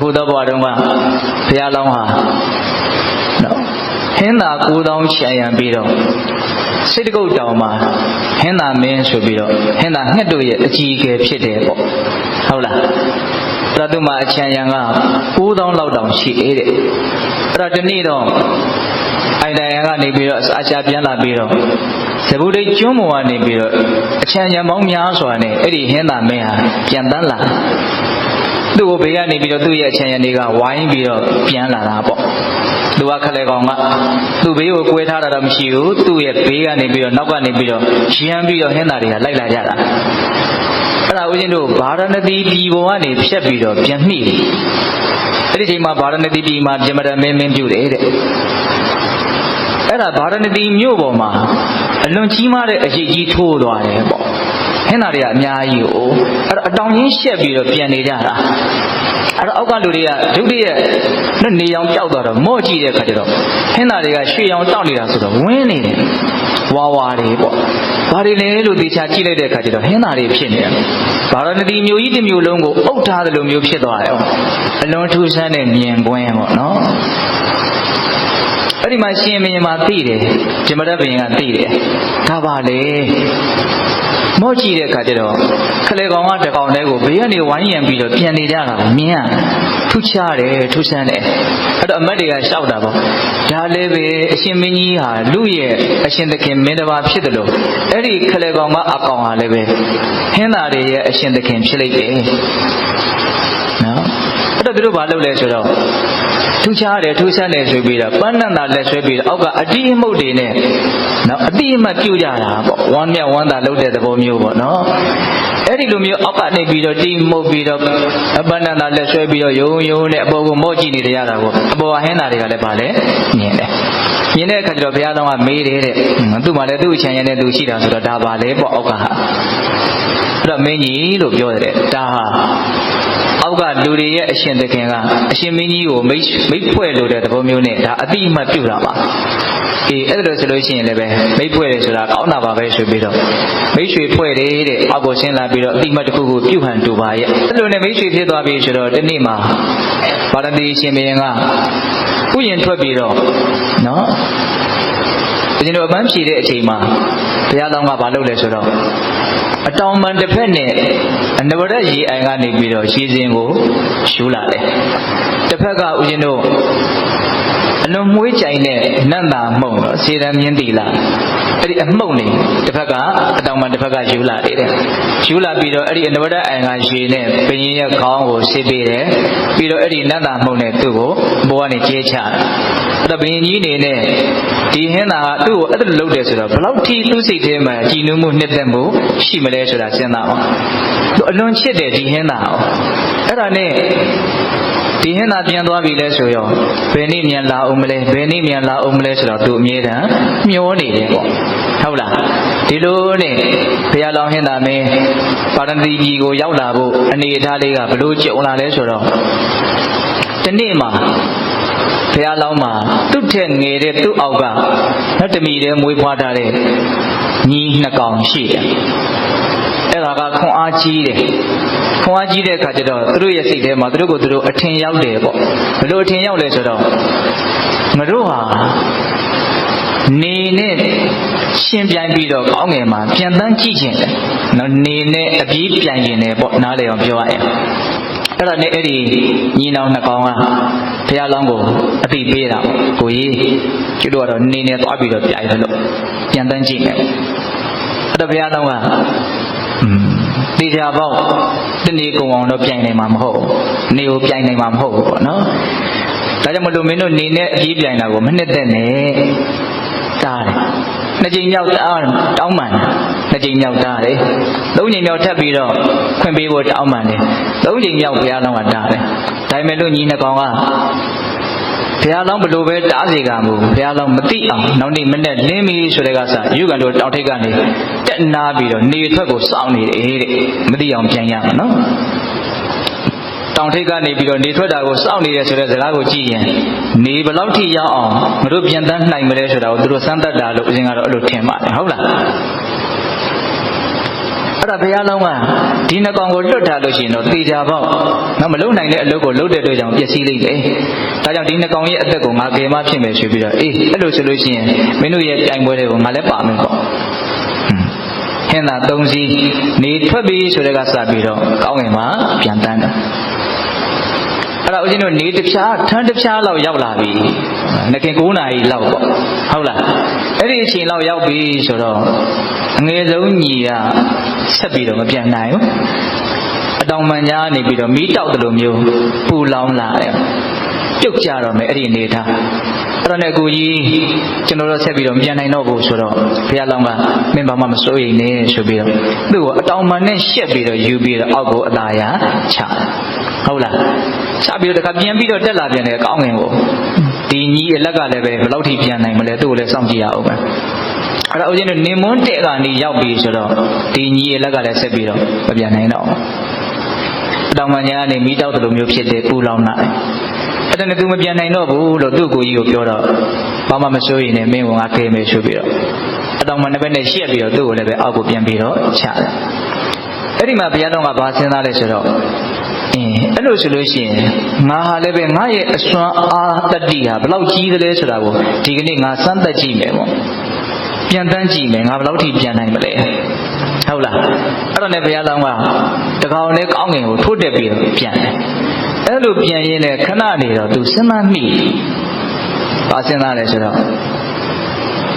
ခုတော့ဘွားတော်ကဘုရားလောင်းဟာနော်ဟင်းသာ9000ချန်ရံပြီးတော့စိတ်တကုတ်တောင်မှာဟင်းသာမင်းဆိုပြီးတော့ဟင်းသာငှက်တို့ရဲ့အကြီးအကယ်ဖြစ်တယ်ပေါ့ဟုတ်လားအဲ့ဒါသူမှအချန်ရံက9000လောက်တောင်ရှိတယ်တဲ့အဲ့ဒါဒီနေ့တော့အိုင်တိုင်ကနေပြီးတော့အရှာပြန်လာပြီးတော့ဇဗုဒိတ်ကျွန်းပေါ်ကနေပြီးတော့အချန်ရံပေါင်းများစွာနဲ့အဲ့ဒီဟင်းသာမင်းဟာပြန်တန်းလာသူ့ကိုဘေးကနေပြီးတော့သူ့ရဲ့အချန်ရံတွေကဝိုင်းပြီးတော့ပြန်လာတာပေါ့သူကခက်လေကောင်ကသူ့ဘေးကိုကွဲထားတာတော့မရှိဘူးသူ့ရဲ့ဘေးကနေပြီးတော့နောက်ကနေပြီးတော့ရမ်းပြီးတော့ဟင်းသာတွေကလိုက်လာကြတာအဲ့ဒါဦးဇင်းတို့ဗာရဏသီပြည်ပေါ်ကနေဖြတ်ပြီးတော့ပြန်မိတယ်အဲ့ဒီချိန်မှာဗာရဏသီပြည်မှာပြမရမင်းမင်းပြုတယ်တဲ့အဲ့ဒါဗာရဏသီမြို့ပေါ်မှာအလွန်ကြီးမားတဲ့အရေးကြီးထိုးသွားတယ်ပေါ့ဟင်းသာတွေကအများကြီးကိုအဲ့တော့အတောင်ချင်းရှက်ပြီးတော့ပြန်နေကြတာအဲ့တော့အောက်ကလူတွေကဒုတိယနေရောင်ပြောက်သွားတော့မော့ကြည့်တဲ့ခါကျတော့ဟင်းသာတွေကရွှေရောင်တောက်နေတာဆိုတော့ဝင်းနေတယ်ဝါဝါတွေပေါ့ဘာတွေလဲလို့သေချာကြည့်လိုက်တဲ့ခါကျတော့ဟင်းသာတွေဖြစ်နေတယ်ဗာရဏသီမြို့ကြီးတစ်မြို့လုံးကိုအုပ်ထားတယ်လို့မျိုးဖြစ်သွားတယ်အလွန်ထူးဆန်းတဲ့မြင်ကွင်းပေါ့နော်အဲ့ဒီမှာရှင်မင်းမှာသိတယ်ပြမရဘင်ကသိတယ်ဒါပါလေမော့ကြည့်တဲ့အခါကျတော့ခလေကောင်ကတကောင်တဲကိုဘေးကနေဝိုင်းရံပြီးတော့ပြန်နေကြတာမြင်ရထူးခြားတယ်ထူးဆန်းတယ်အဲ့တော့အမတ်တွေကရှောက်တာပေါ့ဒါလည်းပဲအရှင်မင်းကြီးဟာလူရဲ့အရှင်သခင်မင်းတစ်ပါးဖြစ်တယ်လို့အဲ့ဒီခလေကောင်ကအကောင်ဟာလည်းပဲဟင်းသားတွေရဲ့အရှင်သခင်ဖြစ်လိုက်တယ်နော်အဲ့တော့သူတို့ဘာလုပ်လဲဆိုတော့ထူးခြားတယ်ထူးဆန်းတယ်ဆိုပြီးတော့ပန်းနန္တာလက်ဆွဲပြီးတော့အောက်ကအတိအမှုတ်တွေနဲ့နော်အတိအမှတ်ပြုကြတာပေါ့ဝမ်းမြဝမ်းသာလုပ်တဲ့သဘောမျိုးပေါ့နော်အဲ့ဒီလိုမျိုးအောက်ကနေပြီးတော့တိမှုတ်ပြီးတော့ပန်းနန္တာလက်ဆွဲပြီးတော့ယုံယုံနဲ့အပေါ်ကိုမော့ကြည့်နေကြတာပေါ့အပေါ်ဟင်းသားတွေကလည်းပါလေမြင်တယ်မြင်တဲ့အခါကျတော့ဘုရားတော်ကမေးတယ်တဲ့သူ့မှာလည်းသူ့အချမ်းရတဲ့သူရှိတာဆိုတော့ဒါပါလေပေါ့အောက်ကဟာအဲ့တော့မင်းကြီးလို့ပြောတယ်ဒါဟာအောက်ကလူတွေရဲ့အရှင်သခင်ကအရှင်မင်းကြီးကိုမိတ်ဖွဲ့လို့တဲ့သဘောမျိုးနဲ့ဒါအတိအမှတ်ပြုတာပါအေးအဲ့ဒါဆိုလို့ရှိရင်လည်းပဲမိတ်ဖွဲ့တယ်ဆိုတာကောင်းတာပါပဲဆိုပြီးတော့မိတ်ရွှေဖွဲ့တယ်တဲ့အောက်ကိုဆင်းလာပြီးတော့အတိအမှတ်တစ်ခုကိုပြုဟန်တူပါရဲ့အဲ့လိုနဲ့မိတ်ရွှေဖြစ်သွားပြီဆိုတော့ဒီနေ့မှာဗာရဏသီရှင်ဘုရင်ကဥယျာဉ်ထွက်ပြီးတော့နော်ကျွန်တော်အပန်းဖြေတဲ့အချိန်မှာဘုရားတော်ကဘာလုပ်လဲဆိုတော့အတောင်ပံတစ်ဖက်နဲ့အနဝရရေအိုင်ကနေပြီးတော့ရေစင်ကိုယူလာတယ်တစ်ဖက်ကဦးဇင်းတို့အလွန်မွေးကြိုင်တဲ့နတ်သာမှုန့်တော့စေတံမြင်းတီလာအဲ့ဒီအမှုန့်နေတစ်ဖက်ကအတောင်ပံတစ်ဖက်ကယူလာတယ်ယူလာပြီးတော့အဲ့ဒီအနဝရအိုင်ကရေနဲ့ဘယင်းရဲ့ခေါင်းကိုဆေးပေးတယ်ပြီးတော့အဲ့ဒီနတ်သာမှုန့်နဲ့သူ့ကိုဘောကနေကျဲချတယ်အဲ့တော့ဘယင်းကြီးနေနဲ့ဒီဟင်းသာကသူ့ကိုအဲ့ဒါလုပ်တယ်ဆိုတော့ဘယ်လောက်ထိသူ့စိတ်ထဲမှာကြည်နူးမှုနှစ်သက်မှုရှိမလဲဆိုတာစဉ်းစားအောင်သူအလွန်ချစ်တယ်ဒီဟင်းသာအောင်အဲ့ဒါနဲ့ဒီဟင်းသာပြန်သွားပြီလဲဆိုရောဘယ်နည်းမြန်လာအောင်မလဲဘယ်နည်းမြန်လာအောင်မလဲဆိုတော့သူအမြဲတမ်းမျောနေတယ်ပေါ့ဟုတ်လားဒီလိုနဲ့ဘုရားလောင်းဟင်းသာမင်းပါရဏသီကြီးကိုရောက်လာဖို့အနေအထားလေးကဘလို့ကြုံလာလဲဆိုတော့ဒီနေ့မှာဘုရားလောင်းမှာသူ့ထက်ငယ်တဲ့သူ့အောက်ကနောက်တမီတဲ့မွေးဖွားထားတဲ့ညီနှစ်ကောင်ရှိတယ်အဲ့ဒါကခွန်အားကြီးတယ်ခွန်အားကြီးတဲ့အခါကျတော့သူတို့ရဲ့စိတ်ထဲမှာသူတို့ကိုသူတို့အထင်ရောက်တယ်ပေါ့ဘယ်လိုအထင်ရောက်လဲဆိုတော့ငါတို့ဟာနေနဲ့ရှင်ပြိုင်ပြီးတော့ကောင်းငယ်မှာပြန်တန်းကြည့်ခြင်းတယ်နော်နေနဲ့အပြေးပြိုင်ခြင်းတယ်ပေါ့နားလည်အောင်ပြောရရင်အဲ့ဒါနဲ့အဲ့ဒီညီနောင်နှစ်ကောင်ကဘုရားလောင်းကိုအတိပေးတာကိုကြီးကျွတ်တော့နေနဲ့သွားပြီးတော့ပြိုင်တယ်လို့ပြန်တန်းကြည့်မယ်အဲ့တော့ဘုရားလောင်းကတေချာပေါ့တနေ့ကုံအောင်တော့ပြိုင်နိုင်မှာမဟုတ်နေကိုပြိုင်နိုင်မှာမဟုတ်ဘူးပေါ့နော်ဒါကြောင့်မလို့မင်းတို့နေနဲ့အပြေးပြိုင်တာကိုမနှစ်သက်နဲ့တားတယ်နှစ်ကြိမ်မြောက်တောင်းပန်နှစ်ကြိမ်မြောက်တားတယ်သုံးကြိမ်မြောက်ထပ်ပြီးတော့ခွင့်ပေးဖို့တောင်းပန်တယ်သုံးကြိမ်မြောက်ဘုရားလောင်းကတားတယ်ဒါပေမဲ့လို့ညီနှစ်ကောင်ကဘုရားလောင်းဘလို့ပဲတားစေကမူဘုရားလောင်းမသိအောင်နောက်နေ့မနေ့လင်းပြီဆိုတဲ့ကစားယူကန်တို့တောင်ထိပ်ကနေတက်နာပြီးတော့နေထွက်ကိုစောင့်နေတယ်တဲ့မသိအောင်ပြန်ရမှာနော်တောင်ထိပ်ကနေပြီးတော့နေထွက်တာကိုစောင့်နေတယ်ဆိုတဲ့စကားကိုကြည့်ရင်နေဘယ်လောက်ထိရောက်အောင်ငါတို့ပြန်တန်းနိုင်မလဲဆိုတာကိုသူတို့စမ်းသပ်တာလို့အရင်ကတော့အဲ့လိုထင်ပါတယ်ဟုတ်လားအဲ့ အဲ့ဒါဘုရားလုံးကဒီနှကောင်ကိုလွတ်ထားလို့ရှိရင်တော့သေချာပေါ့နော်မလုံနိုင်တဲ့အလုပ်ကိုလုပ်တဲ့အတွက်ကြောင့်ပျက်စီးလိမ့်မယ်ဒါကြောင့်ဒီနှကောင်ရဲ့အသက်ကိုငါကယ်မဖြစ်မယ်ဆိုပြီးတော့အေးအဲ့လိုဆိုလို့ရှိရင်မင်းတို့ရဲ့ပြိုင်ပွဲတွေကိုငါလည်းပါမယ်ပေါ့ဟင်းသာ၃စီးနေထွက်ပြီးဆိုတဲ့ကစပြီးတော့ကောင်းငင်မှာပြန်တန်းတယ်အဲ့ဒါဦးဇင်းတို့နေတစ်ဖြားထန်းတစ်ဖြားလောက်ရောက်လာပြီ။နှစ်ခင်9 နာရီလောက်ပေါ့။ဟုတ်လား။အဲ့ဒီအချိန်လောက်ရောက်ပြီဆိုတော့အငယ်ဆုံးညီကဆက်ပြီးတော့မပြန်နိုင်ဘူး။အတောင်ပံကြားနေပြီးတော့မီးတောက်တယ်လို့မျိုးပူလောင်လာတယ်။ပြုတ်ကြတော့မယ်အဲ့ဒီအနေထား။အဲ့တော့နဲ့ကိုကြီးကျွန်တော်တို့ဆက်ပြီးတော့မပြန်နိုင်တော့ဘူးဆိုတော့ဘုရားလောင်းကမင်းဘာမှမစိုးရိမ်နဲ့ဆိုပြီးတော့သူ့ကိုအတောင်ပံနဲ့ရှက်ပြီးတော့ယူပြီးတော့အောက်ကိုအသာရချ။ဟုတ်လား။ချပြီးတော့တခါပြန်ပြီးတော့တက်လာပြန်တယ်ကောင်းငင်ကိုဒီညီအလက်ကလည်းပဲဘယ်လောက်ထိပြန်နိုင်မလဲသူ့ကိုလည်းစောင့်ကြည့်ရအောင်ပဲအဲ့ဒါဦးဇင်းတို့နေမွန်းတဲ့ကနေရောက်ပြီဆိုတော့ဒီညီအလက်ကလည်းဆက်ပြီးတော့မပြန်နိုင်တော့အတောင်ပံညာကနေမိတောက်တယ်လို့မျိုးဖြစ်တယ်ပူလောင်လာတယ်အဲ့ဒါနဲ့သူမပြန်နိုင်တော့ဘူးလို့သူ့ကိုကြီးကိုပြောတော့ဘာမှမစိုးရိမ်နဲ့မင်းကငါကဲမယ်ဆိုပြီးတော့အတောင်ပံတစ်ဘက်နဲ့ရှက်ပြီးတော့သူ့ကိုလည်းပဲအောက်ကိုပြန်ပြီးတော့ချတယ်အဲ့ဒီမှာဘုရားတော်ကဘာစဉ်းစားလဲဆိုတော့အဲ့လိုဆိုလို့ရှိရင်ငါဟာလည်းပဲငါရဲ့အစွမ်းအားတတိဟာဘယ်လောက်ကြီးသလဲဆိုတာကိုဒီကနေ့ငါစမ်းသပ်ကြည့်မယ်ပေါ့ပြန်တန်းကြည့်မယ်ငါဘယ်လောက်ထိပြန်နိုင်မလဲဟုတ်လားအဲ့တော့ねဘုရားလောင်းကတကောင်နဲ့ကောင်းငင်ကိုထိုးတက်ပြီးတော့ပြန်တယ်အဲ့လိုပြန်ရင်းနဲ့ခဏနေတော့သူစဉ်းစားမိဘာစဉ်းစားလဲဆိုတော့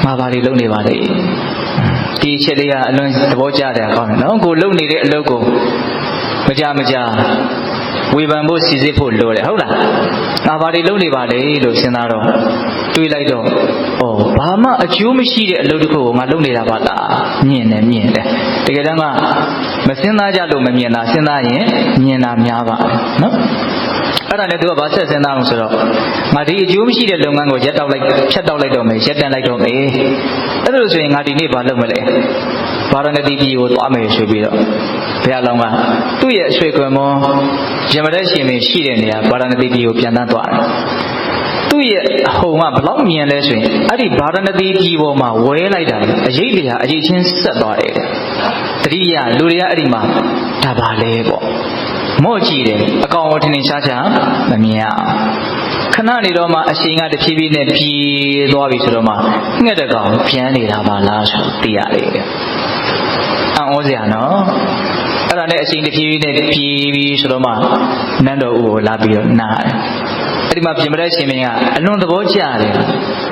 ငါဘာတွေလုပ်နေပါလဲဒီချက်လေးကအလွန်သဘောကျတယ်ကောင်းတယ်နော်ကိုလုပ်နေတဲ့အလုပ်ကိုမကြဝေဖန်ဖို့စီစစ်ဖို့လိုတယ်ဟုတ်လားငါဘာတွေလုပ်နေပါလဲလို့စဉ်းစားတော့တွေးလိုက်တော့ဘာမှအကျိုးမရှိတဲ့အလုပ်တစ်ခုကိုငါလုပ်နေတာပါလားမြင်တယ်တကယ်တမ်းကမစဉ်းစားကြလို့မမြင်တာစဉ်းစားရင်မြင်တာများပါနော်အဲ့ဒါနဲ့သူကဘာဆက်စဉ်းစားအောင်ဆိုတော့ငါဒီအကျိုးမရှိတဲ့လုပ်ငန်းကိုဖြတ်တောက်လိုက်တော့မယ်ရပ်တန့်လိုက်တော့မယ်အဲ့လိုဆိုရင်ငါဒီနေ့ဘာလုပ်မလဲဗာရဏသီပြည်ကိုသွားမယ်ဆိုပြီးတော့ဘုရားလောင်းကသူ့ရဲ့အဆွေကွယ်မောရမတဲ့ရှင်ရှိတဲ့နေရာဗာရဏသီပြည်ကိုပြန်တန်းသွားတယ်သူ့ရဲ့ဟုံကဘလောက်မြင်လဲဆိုရင်အဲ့ဒီဗာရဏသီပြည်ပေါ်မှာဝဲလိုက်တာအရေးတရားအရေးချင်းဆက်သွားတယ်တတိယလူတွေကအဲ့ဒီမှာဒါပါလဲပေါ့မော့ကြည့်တယ်အကောင်အထင်ရှားရှားမမြင်ရအောင်ခဏနေတော့မှအရှင်ကတဖြည်းဖြည်းနဲ့ပြေးသွားပြီဆိုတော့မှငှက်တကောင်ပြန်နေတာပါလားဆိုသိရတယ်အံ့ဩစရာနော်အဲ့ဒါနဲ့အရှင်တဖြည်းဖြည်းနဲ့ပြေးပြီးဆိုတော့မှနန်းတော်ဦးကိုလာပြီးတော့နားတယ်အဲ့ဒီမှာပြင်မတဲ့ရှင်မင်းကအလွန်သဘောကျတယ်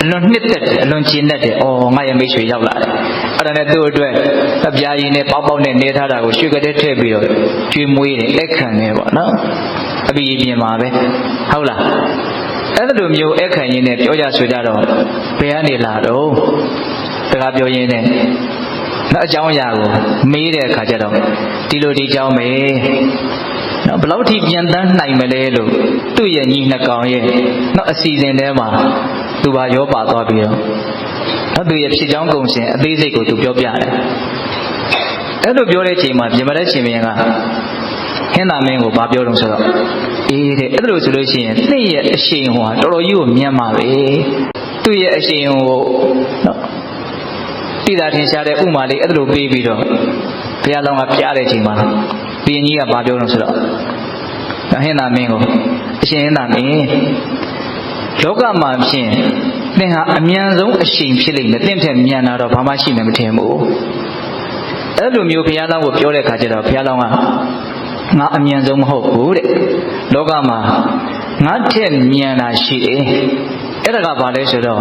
အလွန်နှစ်သက်တယ်အလွန်ကျဉ်တတ်တယ်ငါရဲ့မိတ်ဆွေရောက်လာတယ်အဲ့ဒါနဲ့သူ့အတွက်အပြာရည်နဲ့ပေါက်နဲ့နေထားတာကိုရွှေကတဲ့ထည့်ပြီးတော့ကျွေးမွေးတယ်အခန့်နေပေါ့နော်အပြီးပြင်ပါပဲဟုတ်လားအဲ့လိုမျိုးအခန့်ရင်းနဲ့ပြောကြဆိုကြတော့ဘယ်ကနေလာတော့တခါပြောရင်းနဲ့နောက်အကြောင်းအရာကိုမေးတဲ့အခါကျတော့ဒီလိုဒီကြောင်းပဲနော်ဘယ်လောက်ထိပြန်တန်းနိုင်မလဲလို့သူ့ရဲ့ညီနှစ်ကောင်ရဲ့နော်အစီအစဉ်ထဲမှာသူပါရောပါသွားပြီးတော့နော်သူရဲ့ဖြစ်ကြောင်းကုံရှင်အသေးစိတ်ကိုသူပြောပြတယ်အဲ့လိုပြောတဲ့အချိန်မှာပြင်မတဲ့ရှင်မင်းကဟင်းသာမင်းကိုဗာပြောတော့ဆိုတော့အေးတဲ့အဲ့လိုဆိုလို့ရှိရင်သင်ရဲ့အရှိန်ဟောတော်တော်ကြီးကိုမြတ်မှာပဲသူ့ရဲ့အရှိန်ဟောနော်တိတာထင်ရှားတဲ့ဥမာလေးအဲ့လိုပေးပြီးတော့ဘုရားလောင်းကပြတဲ့အချိန်မှာဘုရင်ကြီးကဗာပြောတော့ဆိုတော့ဟင်းသာမင်းကိုအရှင်ဟင်းသာမင်းလောကမှာဖြင့်သင်ဟာအမြန်ဆုံးအရှိန်ဖြစ်လိမ့်မယ်သင်ထက်မြန်တာတော့ဘာမှရှိမယ်မထင်ဘူးအဲ့လိုမျိုးဘုရားလောင်းကိုပြောတဲ့အခါကျတော့ဘုရားလောင်းကငါအမြန်ဆုံးမဟုတ်ဘူးတဲ့လောကမှာငါထက်မြန်တာရှိတယ်အဲ့ဒါကဘာလဲဆိုတော့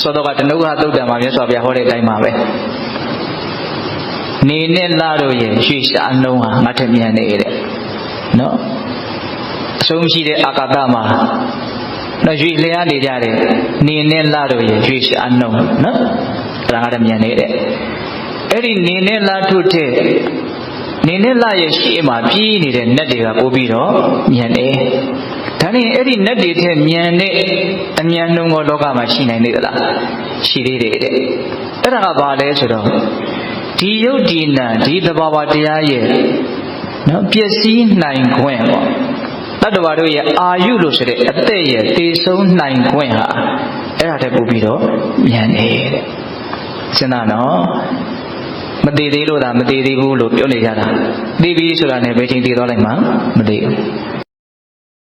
သောတော်ကတနုဂသုတ်တံမှာမြတ်စွာဘုရားဟောတဲ့အတိုင်းပါပဲနေနဲ့လတို့ရဲ့ရွှေရှာနှုံးဟာငါထက်မြန်နေတဲ့နော်အဆုံးရှိတဲ့အာကာသမှာနော်ရွှေလျားနေကြတဲ့နေနဲ့လတို့ရဲ့ရွှေရှာနှုံးနော်အဲ့ဒါငါထက်မြန်နေတဲ့အဲ့ဒီနေနဲ့လထုတဲ့နေနဲ့လရဲ့ရှေ့မှာပြေးနေတဲ့နတ်တွေကပို့ပြီးတော့မြန်တယ်ဒါနဲ့အဲ့ဒီနတ်တွေထက်မြန်တဲ့အမြန်နှုံးကိုလောကမှာရှိနိုင်နေသလားရှိသေးတယ်တဲ့အဲ့ဒါကဘာလဲဆိုတော့ဒီယုတ်ဒီနံဒီသဘာဝတရားရဲ့နော်ပျက်စီးနိုင်ခွင့်ပေါ့တတ္တဝါတို့ရဲ့အာယုလို့ဆိုတဲ့အသက်ရဲ့တည်ဆုံးနိုင်ခွင့်ဟာအဲ့ဒါတည်းပို့ပြီးတော့မြန်နေတဲ့စဉ်းစားနော် မသေးသေးလို့ဒါမသေးသေးဘူးလို့ပြောနေကြတာသိပြီဆိုတာနဲ့ဘယ်ချိန်တည်သွားလိုက်မှမသိဘူး